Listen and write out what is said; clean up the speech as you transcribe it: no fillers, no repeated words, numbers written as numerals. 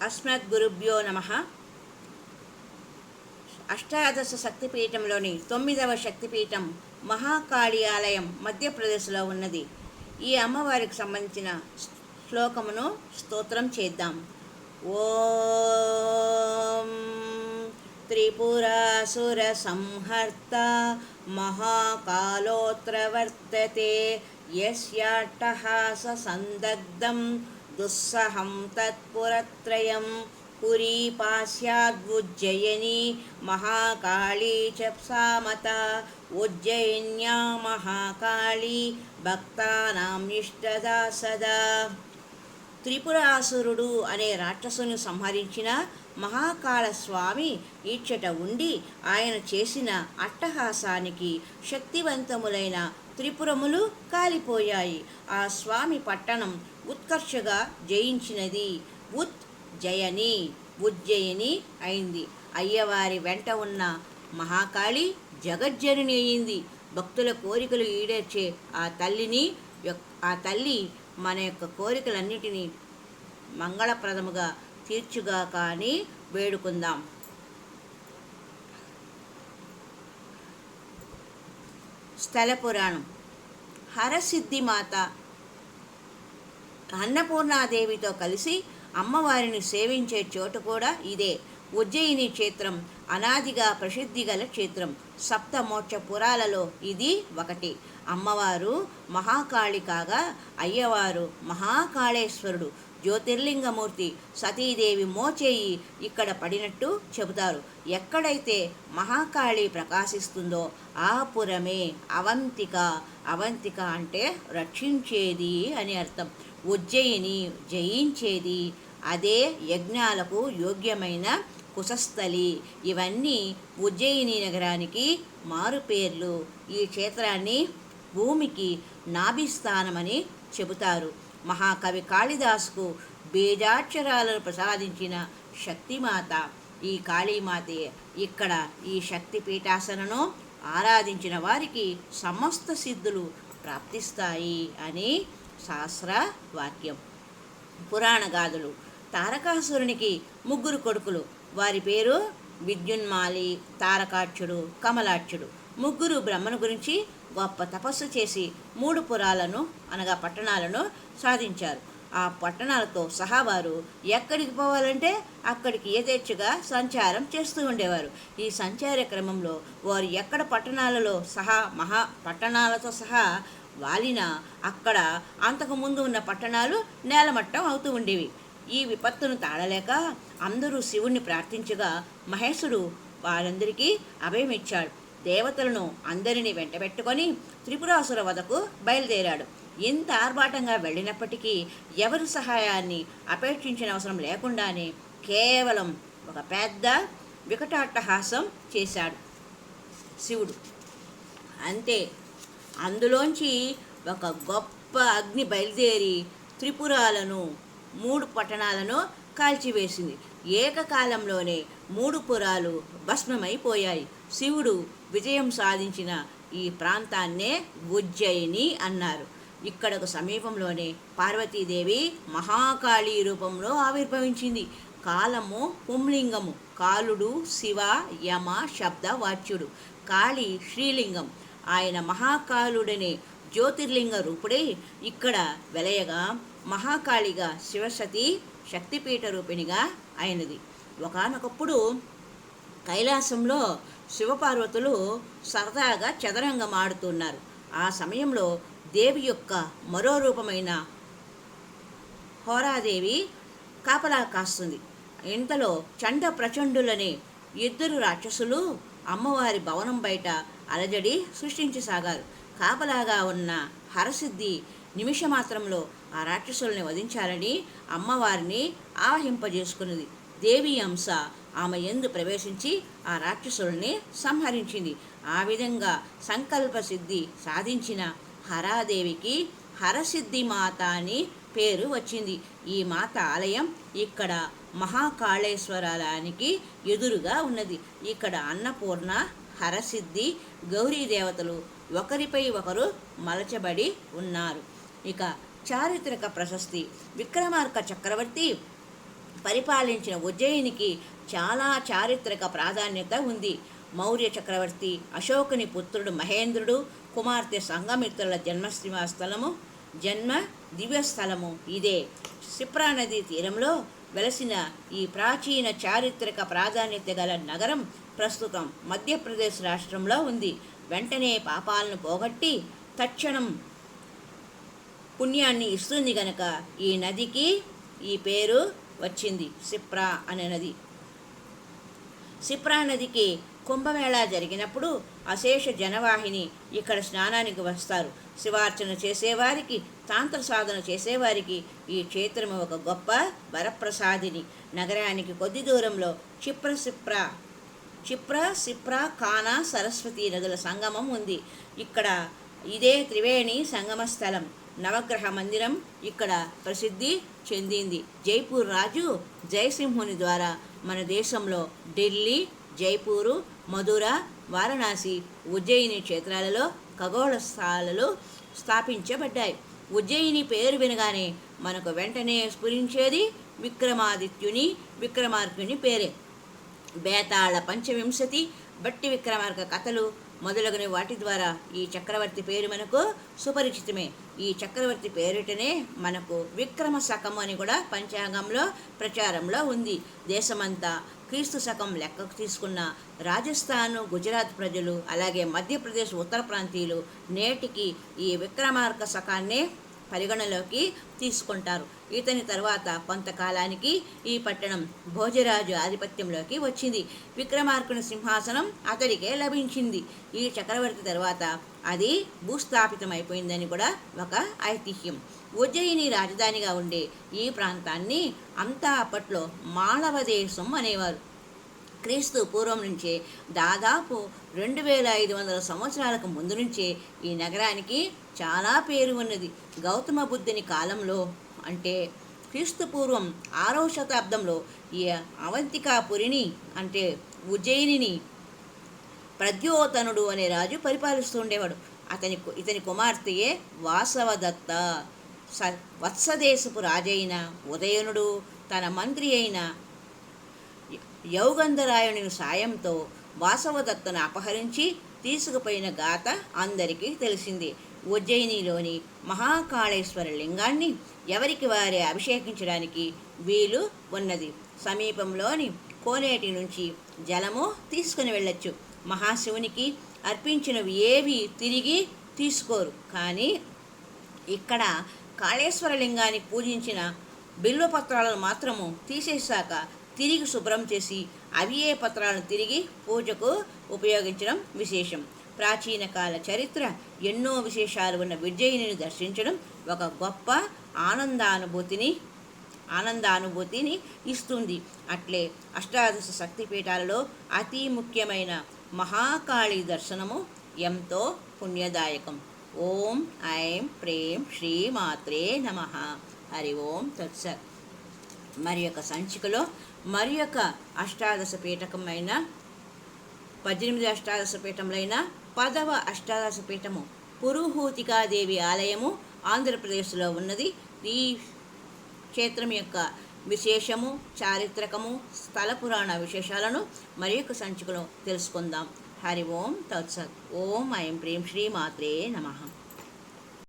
అస్మద్గురుభ్యో నమః. అష్టాదశ శక్తిపీఠంలోని 9వ శక్తిపీఠం మహాకాళి ఆలయం మధ్యప్రదేశ్లో ఉన్నది. ఈ అమ్మవారికి సంబంధించిన శ్లోకమును స్తోత్రం చేద్దాం. ఓం త్రిపురాసుర సంహర్త మహాకాలోత్ర వర్తతే యస్యాట్టహాస సందగ్ధం దుస్సహం తత్పురత్రయం పురీ పాస్యాద్వుజ్జయిని మహాకాళీ చ సామత. ఉజ్జయిన్యా మహాకాళీ భక్తానాం ఇష్టదా సదా. త్రిపురాసురుడు అనే రాక్షసుని సంహరించిన మహాకాళ స్వామి ఈక్షట ఉండి ఆయన చేసిన అట్టహాసానికి శక్తివంతములైన త్రిపురములు కాలిపోయాయి. ఆ స్వామి పట్టణం ఉత్కర్షగా జయించినది. ఉజ్జయిని ఉజ్జయిని అయింది. అయ్యవారి వెంట ఉన్న మహాకాళి జగజ్జనని అయింది. భక్తుల కోరికలు ఈడేర్చే ఆ తల్లి మన యొక్క కోరికలన్నిటినీ మంగళప్రదముగా తీర్చుగా కానీ వేడుకుందాం. స్థల పురాణం. హరసిద్ధిమాత అన్నపూర్ణాదేవితో కలిసి అమ్మవారిని సేవించే చోటు కూడా ఇదే. ఉజ్జయిని క్షేత్రం అనాదిగా ప్రసిద్ధి గల క్షేత్రం. సప్తమోక్ష పురాలలో ఇది ఒకటి. అమ్మవారు మహాకాళి కాగా అయ్యవారు మహాకాళేశ్వరుడు, జ్యోతిర్లింగమూర్తి. సతీదేవి మోచేయి ఇక్కడ పడినట్టు చెబుతారు. ఎక్కడైతే మహాకాళి ప్రకాశిస్తుందో ఆ పురమే అవంతిక. అవంతిక అంటే రక్షించేది అని అర్థం. ఉజ్జయిని జయించేది. అదే యజ్ఞాలకు యోగ్యమైన కుశస్థలి. ఇవన్నీ ఉజ్జయిని నగరానికి మారుపేర్లు. ఈ క్షేత్రాన్ని భూమికి నాభిస్థానమని చెబుతారు. మహాకవి కాళిదాసుకు బీజాక్షరాలను ప్రసాదించిన శక్తిమాత ఈ కాళీమాతే. ఇక్కడ ఈ శక్తి పీఠాసనను ఆరాధించిన వారికి సమస్త సిద్ధులు ప్రాప్తిస్తాయి అని శాస్త్ర వాక్యం. పురాణ గాథలు. తారకాసురునికి 3 కొడుకులు. వారి పేరు విద్యున్మాలి, తారకాక్షుడు, కమలాక్షుడు. 3 బ్రహ్మను గురించి గొప్ప తపస్సు చేసి 3 పురాలను అనగా పట్టణాలను సాధించారు. ఆ పట్టణాలతో సహా వారు ఎక్కడికి పోవాలంటే అక్కడికి యథేచ్ఛగా సంచారం చేస్తూ ఉండేవారు. ఈ సంచార క్రమంలో వారు ఎక్కడ పట్టణాలలో పట్టణాలతో సహా వాలిన అక్కడ అంతకుముందు ఉన్న పట్టణాలు నేలమట్టం అవుతూ ఉండేవి. ఈ విపత్తును తాళలేక అందరూ శివుణ్ణి ప్రార్థించగా మహేశుడు వారందరికీ అభయమిచ్చాడు. దేవతలను అందరినీ వెంటబెట్టుకొని త్రిపురాసుర వధకు బయలుదేరాడు. ఎంత ఆర్భాటంగా వెళ్ళినప్పటికీ ఎవరి సహాయాన్ని అపేక్షించిన అవసరం లేకుండానే కేవలం ఒక పెద్ద వికటాట్టహాసం చేశాడు శివుడు. అంతే, అందులోంచి ఒక గొప్ప అగ్ని బయలుదేరి త్రిపురాలను 3 పట్టణాలను కాల్చివేసింది. ఏకకాలంలోనే 3 పురాలు భస్మమైపోయాయి. శివుడు విజయం సాధించిన ఈ ప్రాంతాన్నే ఉజ్జయిని అన్నారు. ఇక్కడకు సమీపంలోనే పార్వతీదేవి మహాకాళీ రూపంలో ఆవిర్భవించింది. కాలము పుంలింగము. కాలుడు శివ, యమ శబ్ద వాచ్యుడు. కాళి శ్రీలింగం. ఆయన మహాకాలుడనే జ్యోతిర్లింగ రూపుడై ఇక్కడ వెలయగా మహాకాళిగా శివసతి శక్తిపీఠ రూపిణిగా అయినది. ఒకానొకప్పుడు కైలాసంలో శివపార్వతులు సరదాగా చదరంగం ఆడుతున్నారు. ఆ సమయంలో దేవి యొక్క మరో రూపమైన హోరాదేవి కాపలా కాస్తుంది. ఇంతలో చండ ప్రచండులనే 2 రాక్షసులు అమ్మవారి భవనం బయట అలజడి సృష్టించసాగారు. కాపలాగా ఉన్న హరసిద్ధి నిమిషమాత్రంలో ఆ రాక్షసుల్ని వధించాలని అమ్మవారిని ఆవహింపజేసుకున్నది. దేవి అంశ ఆమె యందు ప్రవేశించి ఆ రాక్షసుల్ని సంహరించింది. ఆ విధంగా సంకల్ప సిద్ధి సాధించిన హరాదేవికి హరసిద్ధి మాత అని పేరు వచ్చింది. ఈ మాత ఆలయం ఇక్కడ మహాకాళేశ్వరాలయానికి ఎదురుగా ఉన్నది. ఇక్కడ అన్నపూర్ణ, హరసిద్ధి, గౌరీ దేవతలు ఒకరిపై ఒకరు మలచబడి ఉన్నారు. ఇక చారిత్రక ప్రశస్తి. విక్రమార్క చక్రవర్తి పరిపాలించిన ఉజ్జయినికి చాలా చారిత్రక ప్రాధాన్యత ఉంది. మౌర్య చక్రవర్తి అశోకుని పుత్రుడు మహేంద్రుడు కుమార్తె సంఘమిత్రుల జన్మ దివ్యస్థలము ఇదే. సిప్రా నదీ తీరంలో వెలసిన ఈ ప్రాచీన చారిత్రక ప్రాధాన్యత గల నగరం ప్రస్తుతం మధ్యప్రదేశ్ రాష్ట్రంలో ఉంది. వెంటనే పాపాలను పోగొట్టి తక్షణం పుణ్యాన్ని ఇస్తుంది గనక ఈ నదికి ఈ పేరు వచ్చింది, సిప్రా అనే నది. సిప్రా నదికి కుంభమేళా జరిగినప్పుడు అశేష జనవాహిని ఇక్కడ స్నానానికి వస్తారు. శివార్చన చేసేవారికి, తాంత్ర సాధన చేసేవారికి ఈ క్షేత్రం ఒక గొప్ప వరప్రసాదిని. నగరానికి కొద్ది దూరంలో సిప్రా కానా సరస్వతి నదుల సంగమం ఉంది. ఇక్కడ ఇదే త్రివేణి సంగమ స్థలం. నవగ్రహ మందిరం ఇక్కడ ప్రసిద్ధి చెందింది. జైపూర్ రాజు జయసింహుని ద్వారా మన దేశంలో ఢిల్లీ, జైపూరు, మధుర, వారణాసి, ఉజ్జయిని క్షేత్రాలలో ఖగోళ స్థానాలు స్థాపించబడ్డాయి. ఉజ్జయిని పేరు వినగానే మనకు వెంటనే స్ఫురించేది విక్రమార్కుని పేరే. బేతాళ పంచవింశతి, బట్టి విక్రమార్క కథలు మొదలగున వాటి ద్వారా ఈ చక్రవర్తి పేరు మనకు సుపరిచితమే. ఈ చక్రవర్తి పేరిటనే మనకు విక్రమ శకం అని కూడా పంచాంగంలో ప్రచారంలో ఉంది. దేశమంతా క్రీస్తు శకం లెక్కకు తీసుకున్న రాజస్థాన్, గుజరాత్ ప్రజలు, అలాగే మధ్యప్రదేశ్ ఉత్తర ప్రాంతీయులు నేటికి ఈ విక్రమార్క శకాన్నే పరిగణలోకి తీసుకుంటారు. ఇతని తర్వాత కొంతకాలానికి ఈ పట్టణం భోజరాజు ఆధిపత్యంలోకి వచ్చింది. విక్రమార్కుని సింహాసనం అతడికే లభించింది. ఈ చక్రవర్తి తర్వాత అది భూస్థాపితమైపోయిందని కూడా ఒక ఐతిహ్యం. ఉజ్జయిని రాజధానిగా ఉండే ఈ ప్రాంతాన్ని అంతా అప్పట్లో మాళవ దేశం అనేవారు. క్రీస్తు పూర్వం నుంచే దాదాపు 2500 సంవత్సరాలకు ముందు నుంచే ఈ నగరానికి చాలా పేరు ఉన్నది. గౌతమ బుద్ధుని కాలంలో అంటే క్రీస్తు పూర్వం 6వ శతాబ్దంలో ఈ అవంతికాపురిని అంటే ఉజ్జయినిని ప్రద్యోతనుడు అనే రాజు పరిపాలిస్తూ ఉండేవాడు. ఇతని కుమార్తెయే వాసవదత్త. వత్సదేశపు రాజైన ఉదయనుడు తన మంత్రి అయిన యౌగంధరాయుని సాయంతో వాసవదత్తను అపహరించి తీసుకుపోయిన గాథ అందరికీ తెలిసింది. ఉజ్జయినిలోని మహాకాళేశ్వర లింగాన్ని ఎవరికి వారే అభిషేకించడానికి వీలు ఉన్నది. సమీపంలోని కోనేటి నుంచి జలము తీసుకుని వెళ్ళొచ్చు. మహాశివునికి అర్పించినవి ఏవి తిరిగి తీసుకోరు. కానీ ఇక్కడ కాళేశ్వర లింగానికి పూజించిన బిల్వపత్రాలను మాత్రము తీసేశాక తిరిగి శుభ్రం చేసి అవే పత్రాలను తిరిగి పూజకు ఉపయోగించడం విశేషం. ప్రాచీన కాల చరిత్ర ఎన్నో విశేషాలు ఉన్న ఉజ్జయినిని దర్శించడం ఒక గొప్ప ఆనందానుభూతిని ఇస్తుంది. అట్లే అష్టాదశ శక్తిపీఠాలలో అతి ముఖ్యమైన మహాకాళి దర్శనము ఎంతో పుణ్యదాయకం. ఓం ఐం ప్రేం శ్రీ మాత్రే నమః. హరి ఓం తత్సత్. మరి యొక్క సంచికలో మరి యొక్క అష్టాదశ పీఠకమైన 18 అష్టాదశ పీఠములైన 10వ అష్టాదశ పీఠము పురుహూతికాదేవి ఆలయము ఆంధ్రప్రదేశ్లో ఉన్నది. ఈ క్షేత్రం యొక్క విశేషము, చారిత్రకము, స్థల పురాణ విశేషాలను మరి యొక్క సంచికలో తెలుసుకుందాం. హరి ఓం తత్సత్. ఓం ఐం ప్రేం శ్రీ మాత్రే నమః.